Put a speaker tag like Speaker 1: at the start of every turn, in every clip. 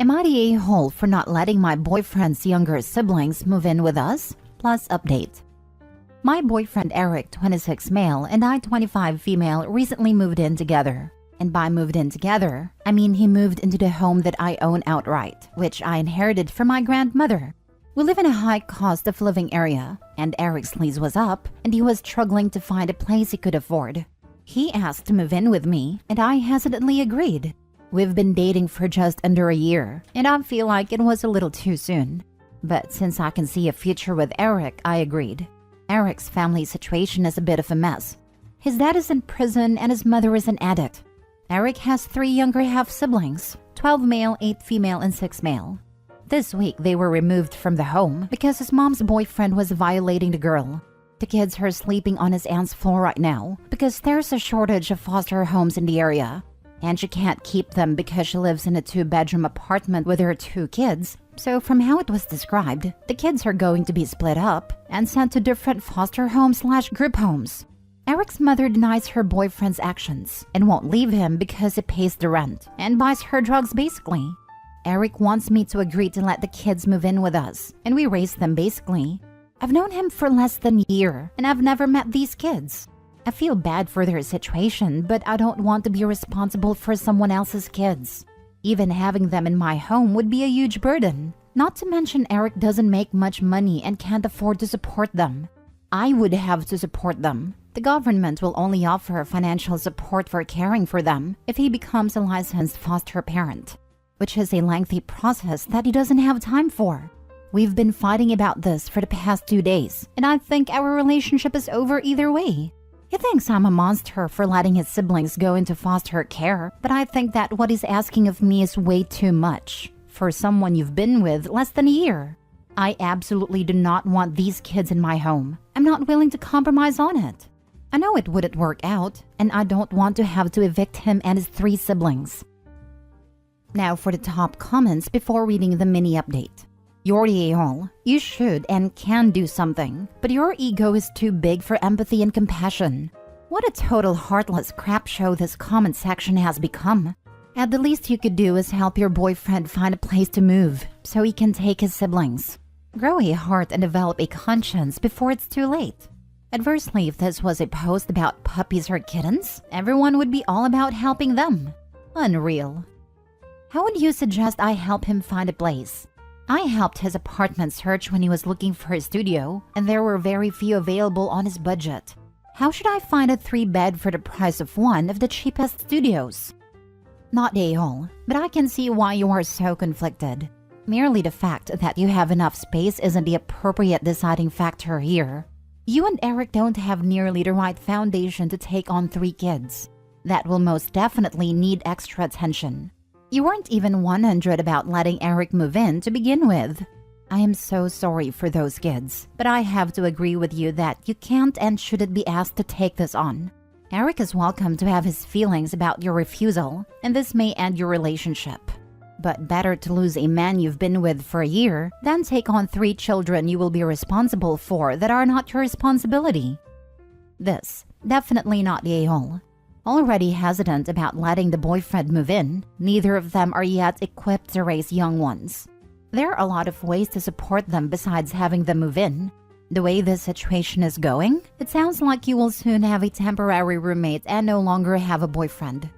Speaker 1: Am I the a-hole for not letting my boyfriend's younger siblings move in with us? Plus update. My boyfriend Eric, 26 male, and I, 25 female, recently moved in together. And by moved in together, I mean he moved into the home that I own outright, which I inherited from my grandmother. We live in a high cost of living area, and Eric's lease was up, and he was struggling to find a place he could afford. He asked to move in with me, and I hesitantly agreed. We've been dating for just under a year, and I feel like it was a little too soon. But since I can see a future with Eric, I agreed. Eric's family situation is a bit of a mess. His dad is in prison and his mother is an addict. Eric has 3 younger half-siblings, 12 male, 8 female, and 6 male. This week, they were removed from the home because his mom's boyfriend was violating the girl. The kids are sleeping on his aunt's floor right now because there's a shortage of foster homes in the area. And she can't keep them because she lives in a 2-bedroom apartment with her 2 kids. So from how it was described, the kids are going to be split up and sent to different foster homes/group homes. Eric's mother denies her boyfriend's actions and won't leave him because he pays the rent and buys her drugs basically. Eric wants me to agree to let the kids move in with us, and we raise them basically. I've known him for less than a year, and I've never met these kids. I feel bad for their situation, but I don't want to be responsible for someone else's kids. Even having them in my home would be a huge burden. Not to mention Eric doesn't make much money and can't afford to support them. I would have to support them. The government will only offer financial support for caring for them if he becomes a licensed foster parent, which is a lengthy process that he doesn't have time for. We've been fighting about this for the past 2 days, and I think our relationship is over either way. He thinks I'm a monster for letting his siblings go into foster care, but I think that what he's asking of me is way too much for someone you've been with less than a year. I absolutely do not want these kids in my home. I'm not willing to compromise on it. I know it wouldn't work out, and I don't want to have to evict him and his 3 siblings. Now for the top comments before reading the mini update. You're the a-hole. You should and can do something, but your ego is too big for empathy and compassion. What a total heartless crap show this comment section has become. At the least you could do is help your boyfriend find a place to move so he can take his siblings. Grow a heart and develop a conscience before it's too late. Adversely, if this was a post about puppies or kittens, everyone would be all about helping them. Unreal. How would you suggest I help him find a place? I helped his apartment search when he was looking for a studio, and there were very few available on his budget. How should I find a 3-bed for the price of one of the cheapest studios? Not a-hole, but I can see why you are so conflicted. Merely the fact that you have enough space isn't the appropriate deciding factor here. You and Eric don't have nearly the right foundation to take on 3 kids. That will most definitely need extra attention. You weren't even 100 about letting Eric move in to begin with. I am so sorry for those kids, but I have to agree with you that you can't and shouldn't be asked to take this on. Eric is welcome to have his feelings about your refusal, and this may end your relationship. But better to lose a man you've been with for a year than take on 3 children you will be responsible for that are not your responsibility. This, definitely not the a-hole. Already hesitant about letting the boyfriend move in, neither of them are yet equipped to raise young ones. There are a lot of ways to support them besides having them move in. The way this situation is going, it sounds like you will soon have a temporary roommate and no longer have a boyfriend.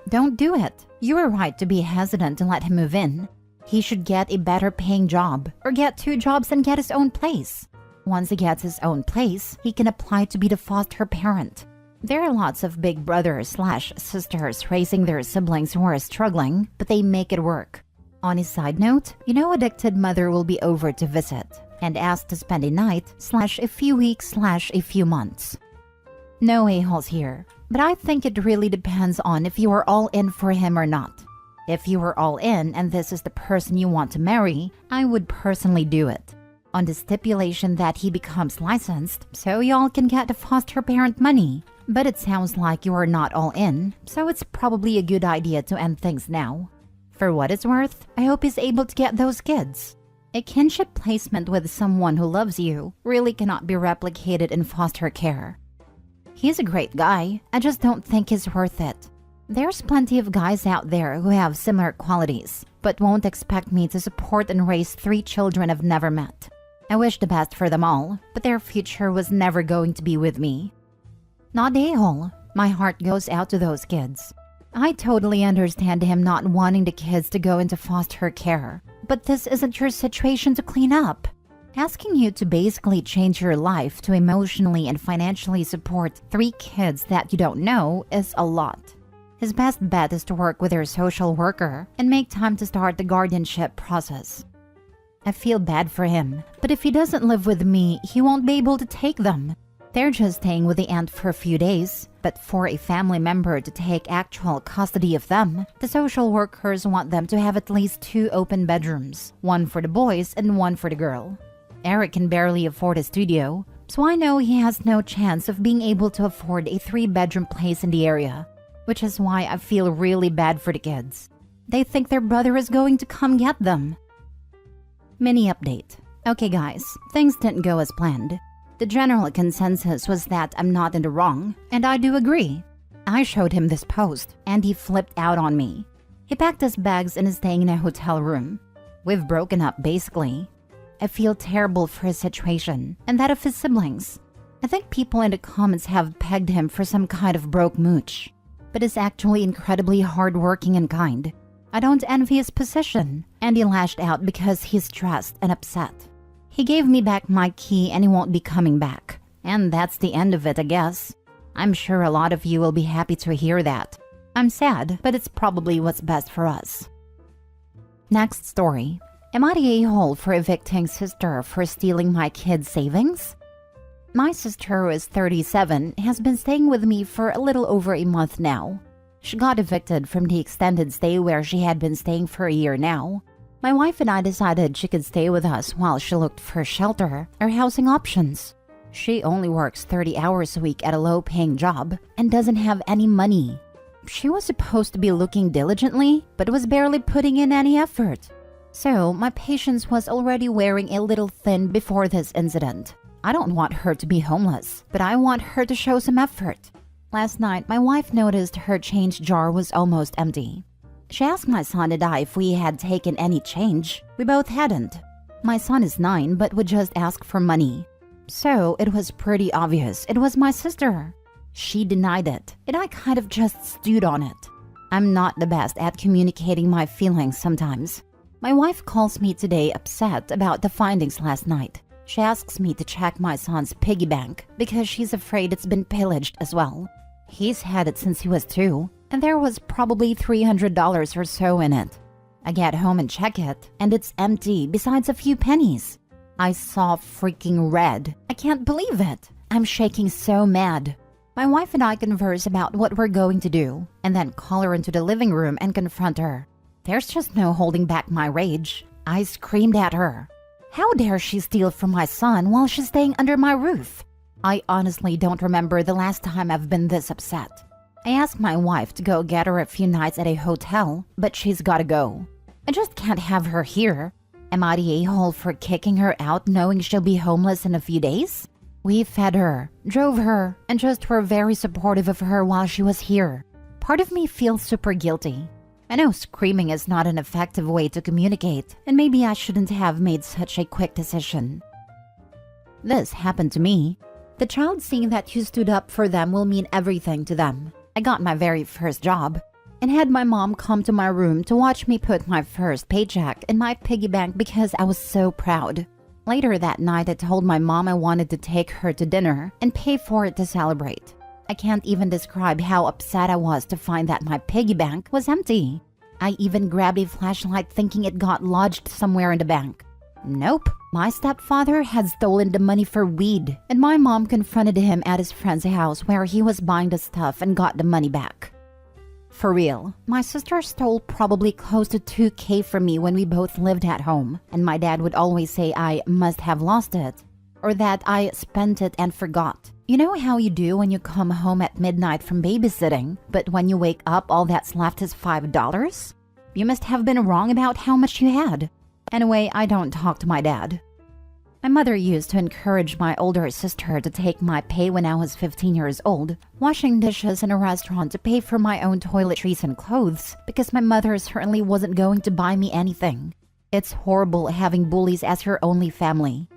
Speaker 1: Don't do it. You are right to be hesitant to let him move in. He should get a better paying job, or get 2 jobs and get his own place. Once he gets his own place, he can apply to be the foster parent. There are lots of big brothers/sisters raising their siblings who are struggling, but they make it work. On a side note, addicted mother will be over to visit and asked to spend a night/a few weeks/a few months. No a-holes here, but I think it really depends on if you are all in for him or not. If you are all in and this is the person you want to marry, I would personally do it. On the stipulation that he becomes licensed, so y'all can get the foster parent money. But it sounds like you are not all in, so it's probably a good idea to end things now. For what it's worth, I hope he's able to get those kids. A kinship placement with someone who loves you really cannot be replicated in foster care. He's a great guy, I just don't think he's worth it. There's plenty of guys out there who have similar qualities, but won't expect me to support and raise 3 children I've never met. I wish the best for them all, but their future was never going to be with me. Not a-hole. My heart goes out to those kids. I totally understand him not wanting the kids to go into foster care, but this isn't your situation to clean up. Asking you to basically change your life to emotionally and financially support 3 kids that you don't know is a lot. His best bet is to work with your social worker and make time to start the guardianship process. I feel bad for him, but if he doesn't live with me, he won't be able to take them. They're just staying with the aunt for a few days, but for a family member to take actual custody of them, the social workers want them to have at least 2 open bedrooms, one for the boys and one for the girl. Eric can barely afford a studio, so I know he has no chance of being able to afford a 3-bedroom place in the area, which is why I feel really bad for the kids. They think their brother is going to come get them. Mini update. Okay guys, things didn't go as planned. The general consensus was that I'm not in the wrong, and I do agree. I showed him this post, and he flipped out on me. He packed his bags and is staying in a hotel room. We've broken up basically. I feel terrible for his situation, and that of his siblings. I think people in the comments have pegged him for some kind of broke mooch, but is actually incredibly hardworking and kind. I don't envy his position, and he lashed out because he's stressed and upset. He gave me back my key and he won't be coming back. And that's the end of it, I guess. I'm sure a lot of you will be happy to hear that. I'm sad, but it's probably what's best for us. Next story. Am I the a-hole for evicting sister for stealing my kids' savings? My sister, who is 37, has been staying with me for a little over a month now. She got evicted from the extended stay where she had been staying for a year now. My wife and I decided she could stay with us while she looked for shelter or housing options. She only works 30 hours a week at a low-paying job and doesn't have any money. She was supposed to be looking diligently, but was barely putting in any effort. So my patience was already wearing a little thin before this incident. I don't want her to be homeless, but I want her to show some effort. Last night, my wife noticed her change jar was almost empty. She asked my son and I if we had taken any change. We both hadn't. My son is 9 but would just ask for money. So it was pretty obvious it was my sister. She denied it, and I kind of just stewed on it. I'm not the best at communicating my feelings sometimes. My wife calls me today upset about the findings last night. She asks me to check my son's piggy bank because she's afraid it's been pillaged as well. He's had it since he was 2, and there was probably $300 or so in it. I get home and check it, and it's empty besides a few pennies. I saw freaking red. I can't believe it. I'm shaking so mad. My wife and I converse about what we're going to do, and then call her into the living room and confront her. There's just no holding back my rage. I screamed at her. How dare she steal from my son while she's staying under my roof? I honestly don't remember the last time I've been this upset. I asked my wife to go get her a few nights at a hotel, but she's gotta go. I just can't have her here. Am I the a-hole for kicking her out knowing she'll be homeless in a few days? We fed her, drove her, and just were very supportive of her while she was here. Part of me feels super guilty. I know screaming is not an effective way to communicate, and maybe I shouldn't have made such a quick decision. This happened to me. The child seeing that you stood up for them will mean everything to them. I got my very first job and had my mom come to my room to watch me put my first paycheck in my piggy bank because I was so proud. Later that night, I told my mom I wanted to take her to dinner and pay for it to celebrate. I can't even describe how upset I was to find that my piggy bank was empty. I even grabbed a flashlight thinking it got lodged somewhere in the bank. Nope, my stepfather had stolen the money for weed, and my mom confronted him at his friend's house where he was buying the stuff and got the money back. For real, my sister stole probably close to $2,000 from me when we both lived at home, and my dad would always say I must have lost it, or that I spent it and forgot. You know how you do when you come home at midnight from babysitting, but when you wake up all that's left is $5? You must have been wrong about how much you had. Anyway, I don't talk to my dad. My mother used to encourage my older sister to take my pay when I was 15 years old, washing dishes in a restaurant to pay for my own toiletries and clothes because my mother certainly wasn't going to buy me anything. It's horrible having bullies as your only family.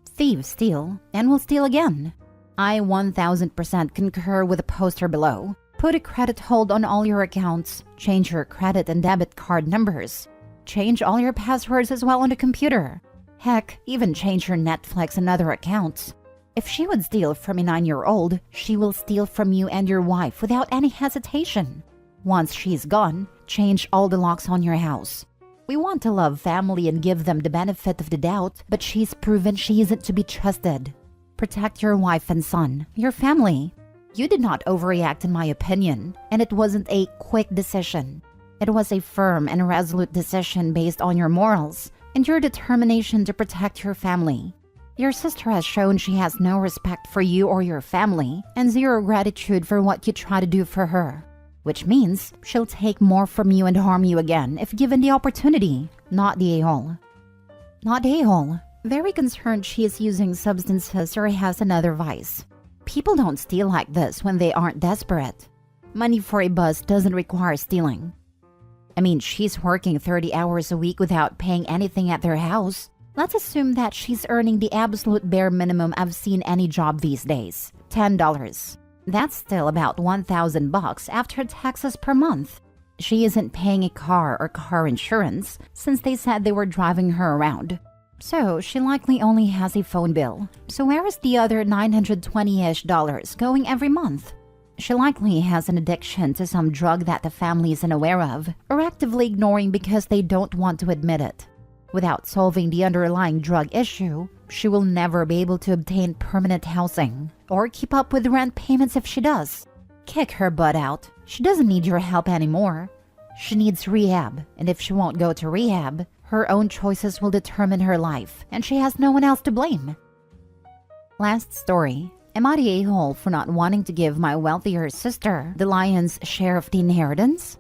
Speaker 1: Thieves steal and will steal again. I 1000% concur with the poster below. Put a credit hold on all your accounts, change your credit and debit card numbers, change all your passwords as well on the computer. Heck, even change your Netflix and other accounts. If she would steal from a 9-year-old, she will steal from you and your wife without any hesitation. Once she's gone, change all the locks on your house. We want to love family and give them the benefit of the doubt, but she's proven she isn't to be trusted. Protect your wife and son, your family. You did not overreact in my opinion, and it wasn't a quick decision. It was a firm and resolute decision based on your morals and your determination to protect your family. Your sister has shown she has no respect for you or your family and zero gratitude for what you try to do for her, which means she'll take more from you and harm you again if given the opportunity, not the a-hole. Not the a-hole. Very concerned she is using substances or has another vice. People don't steal like this when they aren't desperate. Money for a bus doesn't require stealing. I mean, she's working 30 hours a week without paying anything at their house. Let's assume that she's earning the absolute bare minimum I've seen any job these days, $10. That's still about $1,000 after taxes per month. She isn't paying a car or car insurance since they said they were driving her around. So she likely only has a phone bill. So where is the other $920-ish going every month? She likely has an addiction to some drug that the family isn't aware of, or actively ignoring because they don't want to admit it. Without solving the underlying drug issue, she will never be able to obtain permanent housing, or keep up with rent payments if she does. Kick her butt out. She doesn't need your help anymore. She needs rehab, and if she won't go to rehab, her own choices will determine her life, and she has no one else to blame. Last story. Am I the a-hole for not wanting to give my wealthier sister the lion's share of the inheritance?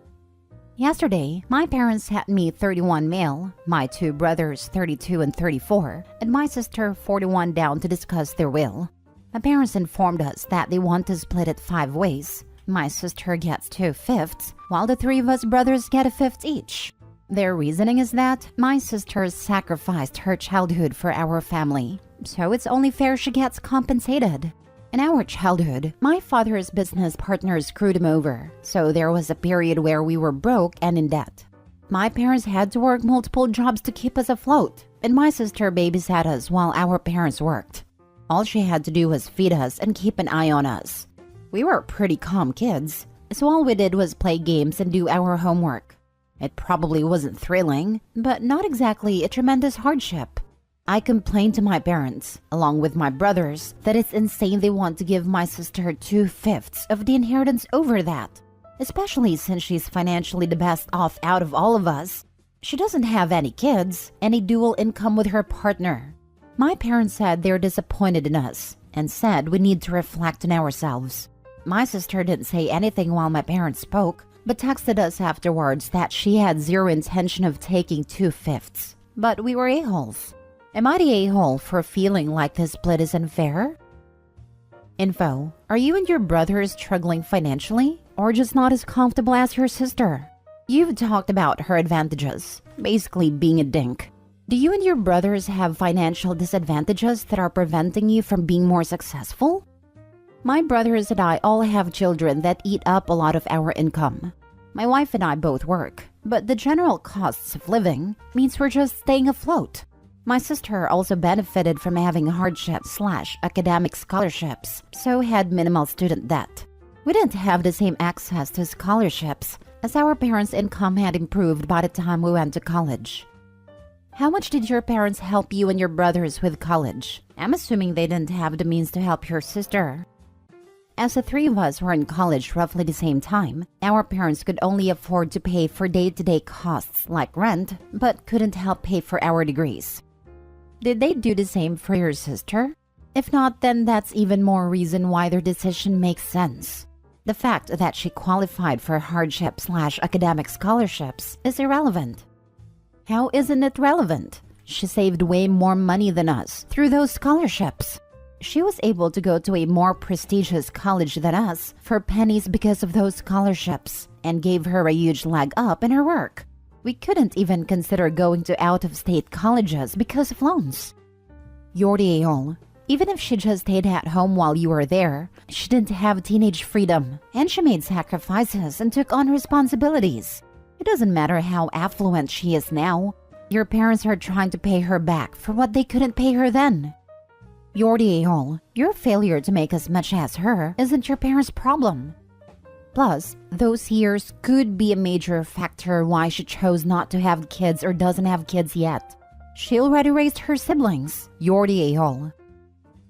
Speaker 1: Yesterday, my parents had me 31 male, my 2 brothers 32 and 34, and my sister 41 down to discuss their will. My parents informed us that they want to split it 5 ways. My sister gets 2/5, while the 3 of us brothers get 1/5 each. Their reasoning is that my sister sacrificed her childhood for our family, so it's only fair she gets compensated. In our childhood, my father's business partners screwed him over, so there was a period where we were broke and in debt. My parents had to work multiple jobs to keep us afloat, and my sister babysat us while our parents worked. All she had to do was feed us and keep an eye on us. We were pretty calm kids, so all we did was play games and do our homework. It probably wasn't thrilling, but not exactly a tremendous hardship. I complained to my parents, along with my brothers, that it's insane they want to give my sister 2/5 of the inheritance over that, especially since she's financially the best off out of all of us. She doesn't have any kids and a dual income with her partner. My parents said they're disappointed in us and said we need to reflect on ourselves. My sister didn't say anything while my parents spoke, but texted us afterwards that she had zero intention of taking 2/5, but we were a-holes. Am I the a-hole for feeling like this split is unfair? Info. Are you and your brothers struggling financially, or just not as comfortable as your sister? You've talked about her advantages, basically being a dink. Do you and your brothers have financial disadvantages that are preventing you from being more successful? My brothers and I all have children that eat up a lot of our income. My wife and I both work, but the general costs of living means we're just staying afloat. My sister also benefited from having hardship/academic scholarships, so had minimal student debt. We didn't have the same access to scholarships, as our parents' income had improved by the time we went to college. How much did your parents help you and your brothers with college? I'm assuming they didn't have the means to help your sister. As the 3 of us were in college roughly the same time, our parents could only afford to pay for day-to-day costs like rent, but couldn't help pay for our degrees. Did they do the same for your sister? If not, then that's even more reason why their decision makes sense. The fact that she qualified for hardship/academic scholarships is irrelevant. How isn't it relevant? She saved way more money than us through those scholarships. She was able to go to a more prestigious college than us for pennies because of those scholarships and gave her a huge leg up in her work. We couldn't even consider going to out-of-state colleges because of loans. Yordi Aol. Even if she just stayed at home while you were there, she didn't have teenage freedom, and she made sacrifices and took on responsibilities. It doesn't matter how affluent she is now. Your parents are trying to pay her back for what they couldn't pay her then. Yordi Aol, your failure to make as much as her isn't your parents' problem. Plus, those years could be a major factor why she chose not to have kids or doesn't have kids yet. She already raised her siblings. Yordi Aol.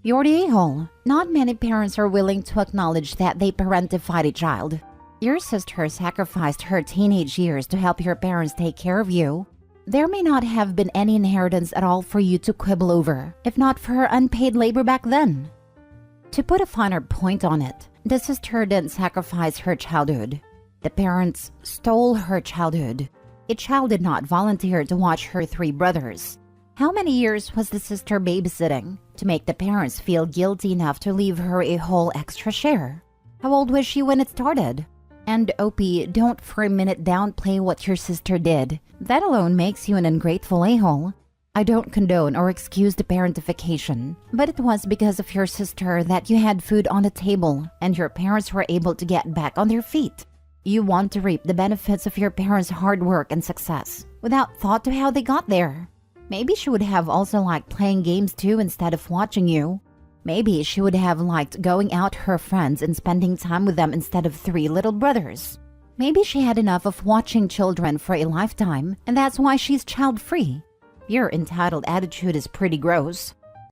Speaker 1: Yordi Aol, not many parents are willing to acknowledge that they parentified a child. Your sister sacrificed her teenage years to help your parents take care of you. There may not have been any inheritance at all for you to quibble over, if not for her unpaid labor back then. To put a finer point on it, the sister didn't sacrifice her childhood. The parents stole her childhood. A child did not volunteer to watch her 3 brothers. How many years was the sister babysitting to make the parents feel guilty enough to leave her a whole extra share? How old was she when it started? And OP, don't for a minute downplay what your sister did. That alone makes you an ungrateful a-hole. I don't condone or excuse the parentification, but it was because of your sister that you had food on the table and your parents were able to get back on their feet. You want to reap the benefits of your parents' hard work and success without thought to how they got there. Maybe she would have also liked playing games too instead of watching you. Maybe she would have liked going out with her friends and spending time with them instead of 3 little brothers. Maybe she had enough of watching children for a lifetime, and that's why she's child-free. Your entitled attitude is pretty gross.